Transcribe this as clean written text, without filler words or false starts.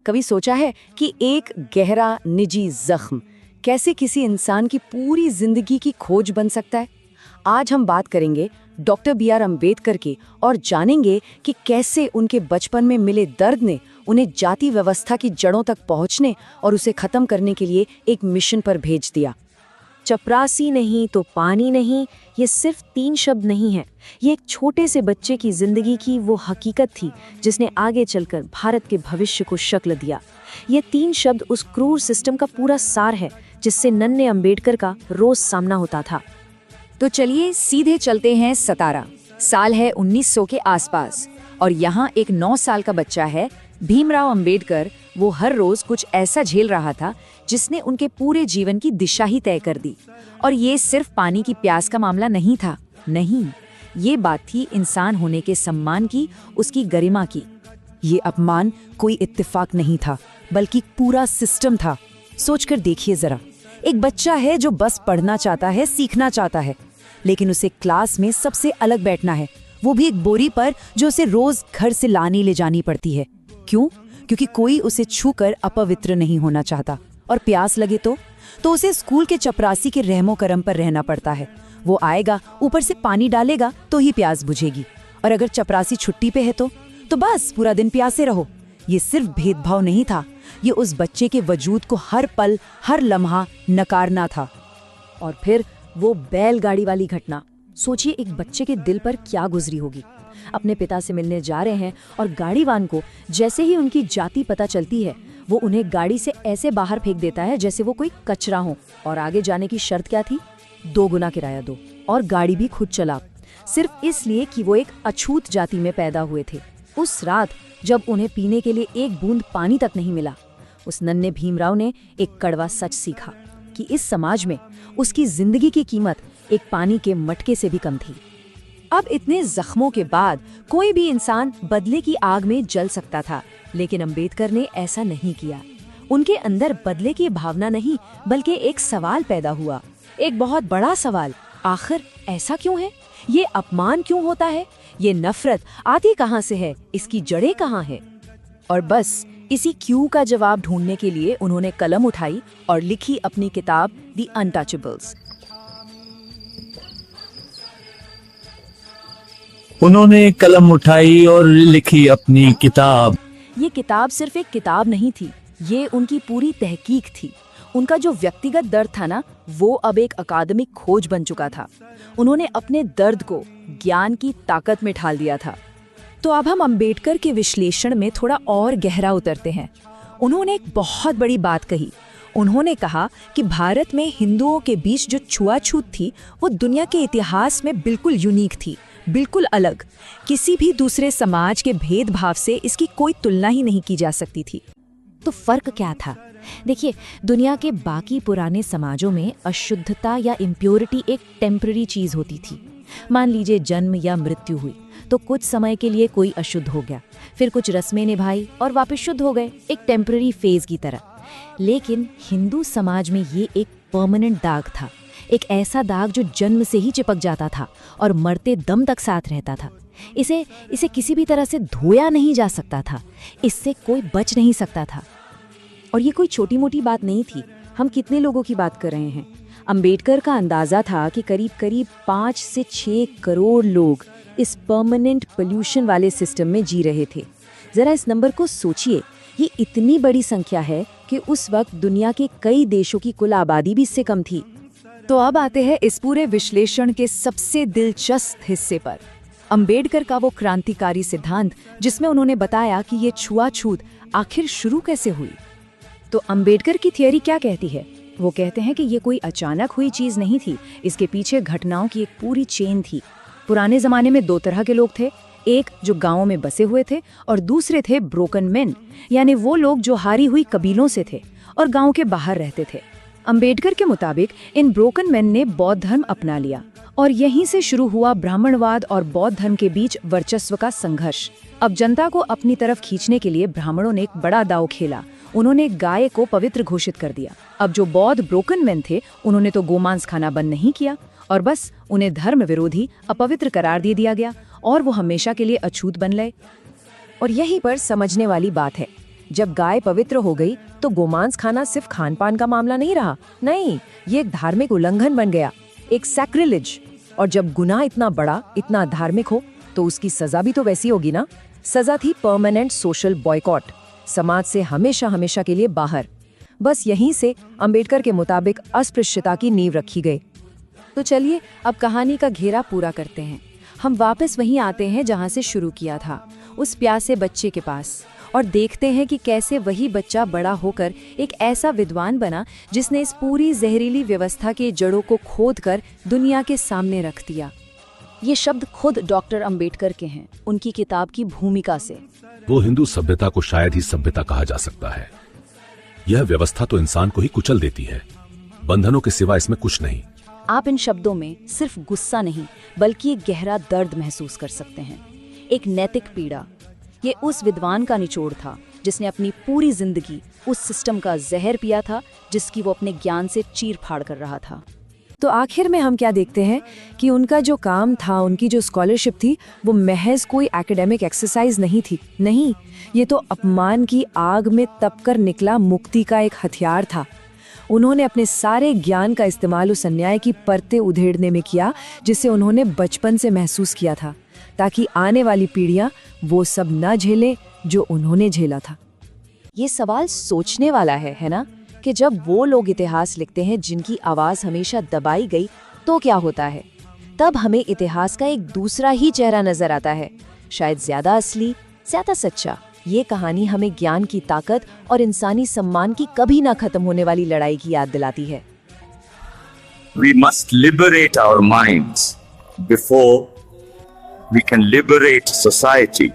कभी सोचा है कि एक गहरा निजी जख्म कैसे किसी इंसान की पूरी जिंदगी की खोज बन सकता है? आज हम बात करेंगे डॉक्टर बी.आर. अम्बेडकर की और जानेंगे कि कैसे उनके बचपन में मिले दर्द ने उन्हें जाति व्यवस्था की जड़ों तक पहुंचने और उसे खत्म करने के लिए एक मिशन पर भेज दिया। चपरासी नहीं तो पानी नहीं, ये सिर्फ 3 शब्द नहीं है। ये एक छोटे से बच्चे की जिंदगी की वो हकीकत थी जिसने आगे चलकर भारत के भविष्य को शक्ल दिया। ये 3 शब्द उस क्रूर सिस्टम का पूरा सार है जिससे नन्हे अम्बेडकर का रोज सामना होता था। तो चलिए सीधे चलते हैं 17 साल है 1900 के आसपास, और यहाँ एक 9 साल का बच्चा है भीमराव अम्बेडकर। वो हर रोज कुछ ऐसा झेल रहा था जिसने उनके पूरे जीवन की दिशा ही तय कर दी। और ये सिर्फ पानी की प्यास का मामला नहीं था, नहीं, ये बात थी इंसान होने के सम्मान की, उसकी गरिमा की। ये अपमान कोई इत्तेफाक नहीं था, बल्कि पूरा सिस्टम था। सोचकर देखिए जरा, एक बच्चा है जो बस पढ़ना चाहता है, सीखना चाहता है, लेकिन उसे क्लास में सबसे अलग बैठना है, वो भी एक बोरी पर जो उसे रोज घर से लाने ले जानी पड़ती है। क्यों? क्योंकि कोई उसे छूकर अपवित्र नहीं होना चाहता। और प्यास लगे तो उसे स्कूल के चपरासी के रहमो करम पर रहना पड़ता है। वो आएगा, ऊपर से पानी डालेगा तो ही प्यास बुझेगी, और अगर चपरासी छुट्टी पे है तो बस पूरा दिन प्यासे रहो। ये सिर्फ भेदभाव नहीं था, ये उस बच्चे के वजूद को हर पल, हर लम्हा नकारना था। और फिर वो बैलगाड़ी वाली घटना, सोचिए एक बच्चे के दिल पर क्या गुजरी होगी। अपने पिता से मिलने जा रहे हैं और गाड़ीवान को जैसे ही उनकी जाति पता चलती है, वो उन्हें गाड़ी से ऐसे बाहर फेंक देता है जैसे वो कोई कचरा हो। और आगे जाने की शर्त क्या थी? 2 गुना किराया दो, और गाड़ी भी खुद चला, सिर्फ इसलिए कि वो एक अछूत जाति में पैदा हुए थे। उस रात जब उन्हें पीने के लिए एक बूंद पानी तक नहीं मिला, उस नन्हे भीमराव ने एक कड़वा सच सीखा कि इस समाज में उसकी जिंदगी की कीमत एक पानी के मटके से भी कम थी। अब इतने जख्मों के बाद कोई भी इंसान बदले की आग में जल सकता था, लेकिन अम्बेडकर ने ऐसा नहीं किया। उनके अंदर बदले की भावना नहीं, बल्कि एक सवाल पैदा हुआ, एक बहुत बड़ा सवाल। आखिर ऐसा क्यों है? ये अपमान क्यों होता है? ये नफरत आती कहाँ से है? इसकी जड़ें कहाँ है? और बस इसी क्यों का जवाब ढूंढने के लिए उन्होंने कलम उठाई और लिखी अपनी किताब द अनटचेबल्स। उन्होंने कलम उठाई और लिखी अपनी किताब। ये किताब सिर्फ एक किताब नहीं थी, ये उनकी पूरी तहकीक थी। उनका जो व्यक्तिगत दर्द था ना, वो अब एक अकादमिक खोज बन चुका था। उन्होंने अपने दर्द को ज्ञान की ताकत में ढाल दिया था। तो अब हम अम्बेडकर के विश्लेषण में थोड़ा और गहरा उतरते हैं। उन्होंने एक बहुत बड़ी बात कही। उन्होंने कहा कि भारत में हिंदुओं के बीच जो छुआछूत थी, वो दुनिया के इतिहास में बिल्कुल यूनिक थी, बिल्कुल अलग। किसी भी दूसरे समाज के भेदभाव से इसकी कोई तुलना ही नहीं की जा सकती थी। तो फर्क क्या था? देखिए, दुनिया के बाकी पुराने समाजों में अशुद्धता या इम्प्योरिटी एक टेम्पररी चीज होती थी। मान लीजिए जन्म या मृत्यु हुई तो कुछ समय के लिए कोई अशुद्ध हो गया, फिर कुछ रस्में निभाई और वापस शुद्ध हो गए, एक टेम्पररी फेज की तरह। लेकिन हिंदू समाज में ये एक परमानेंट दाग था, एक ऐसा दाग जो जन्म से ही चिपक जाता था और मरते दम तक साथ रहता था। इसे किसी भी तरह से धोया नहीं जा सकता था, इससे कोई बच नहीं सकता था। और ये कोई छोटी मोटी बात नहीं थी। हम कितने लोगों की बात कर रहे हैं? अम्बेडकर का अंदाजा था कि करीब 5 से 6 करोड़ लोग इस परमानेंट पोल्यूशन वाले सिस्टम में जी रहे थे। जरा इस नंबर को सोचिए, ये इतनी बड़ी संख्या है कि उस वक्त दुनिया के कई देशों की कुल आबादी भी इससे कम थी। तो अब आते हैं इस पूरे विश्लेषण के सबसे दिलचस्प हिस्से पर, अम्बेडकर का वो क्रांतिकारी सिद्धांत जिसमें उन्होंने बताया कि ये छुआछूत आखिर शुरू कैसे हुई। तो अम्बेडकर की थियरी क्या कहती है? वो कहते हैं कि ये कोई अचानक हुई चीज नहीं थी, इसके पीछे घटनाओं की एक पूरी चेन थी। पुराने जमाने में 2 तरह के लोग थे, एक जो गाँव में बसे हुए थे और दूसरे थे ब्रोकन मेन, यानी वो लोग जो हारी हुई कबीलों से थे और गाँव के बाहर रहते थे। अम्बेडकर के मुताबिक इन ब्रोकन मेन ने बौद्ध धर्म अपना लिया और यहीं से शुरू हुआ ब्राह्मणवाद और बौद्ध धर्म के बीच वर्चस्व का संघर्ष। अब जनता को अपनी तरफ खींचने के लिए ब्राह्मणों ने एक बड़ा दांव खेला। उन्होंने गाय को पवित्र घोषित कर दिया। अब जो बौद्ध ब्रोकन मेन थे, उन्होंने तो गोमांस खाना बंद नहीं किया और बस उन्हें धर्म विरोधी, अपवित्र करार दे दिया गया और वो हमेशा के लिए अछूत बन गए। और यहीं पर समझने वाली बात है, जब गाय पवित्र हो गई तो गोमांस खाना सिर्फ खान पान का मामला नहीं रहा, नहीं, ये एक धार्मिक उल्लंघन बन गया, एक सैक्रिलेज। और जब गुनाह इतना बड़ा, इतना धार्मिक हो, तो उसकी सजा भी तो वैसी होगी ना। सजा थी परमानेंट सोशल बॉयकॉट, समाज से हमेशा हमेशा के लिए बाहर। बस यहीं से अंबेडकर के मुताबिक अस्पृश्यता की नींव रखी गई। तो चलिए अब कहानी का घेरा पूरा करते हैं। हम वापस वहीं आते हैं जहां से शुरू किया था, उस प्यासे बच्चे के पास, और देखते हैं कि कैसे वही बच्चा बड़ा होकर एक ऐसा विद्वान बना जिसने इस पूरी जहरीली व्यवस्था के जड़ों को खोदकर दुनिया के सामने रख दिया। ये शब्द खुद डॉक्टर अंबेडकर के हैं, उनकी किताब की भूमिका से। वो हिंदू सभ्यता को शायद ही सभ्यता कहा जा सकता है। यह व्यवस्था तो इंसान को ही कुचल देती है, बंधनों के सिवा इसमें कुछ नहीं। आप इन शब्दों में सिर्फ गुस्सा नहीं बल्कि एक गहरा दर्द महसूस कर सकते हैं, एक नैतिक पीड़ा। ये उस विद्वान का निचोड़ था जिसने अपनी पूरी जिंदगी उस सिस्टम का जहर पिया था जिसकी वो अपने ज्ञान से चीर फाड़ कर रहा था। तो आखिर में हम क्या देखते हैं कि उनका जो काम था, उनकी जो स्कॉलरशिप थी, वो महज कोई एकेडमिक एक्सरसाइज नहीं थी। नहीं, ये तो अपमान की आग में तपकर निकला मुक्ति का एक हथियार था। उन्होंने अपने सारे ज्ञान का इस्तेमाल उस अन्याय की परतें उधेड़ने में किया जिसे उन्होंने बचपन से महसूस किया था, ताकि आने वाली पीढ़ियां वो सब न झेलें जो उन्होंने झेला था। ये सवाल सोचने वाला है ना, कि जब वो लोग इतिहास लिखते हैं जिनकी आवाज हमेशा दबाई गई, तो क्या होता है? तब हमें इतिहास का एक दूसरा ही चेहरा नजर आता है, शायद ज्यादा असली, ज्यादा सच्चा। ये कहानी हमें ज्ञान की ताकत और इंसानी सम्मान की कभी ना खत्म होने वाली लड़ाई की याद दिलाती है। We must liberate our minds before we can liberate society.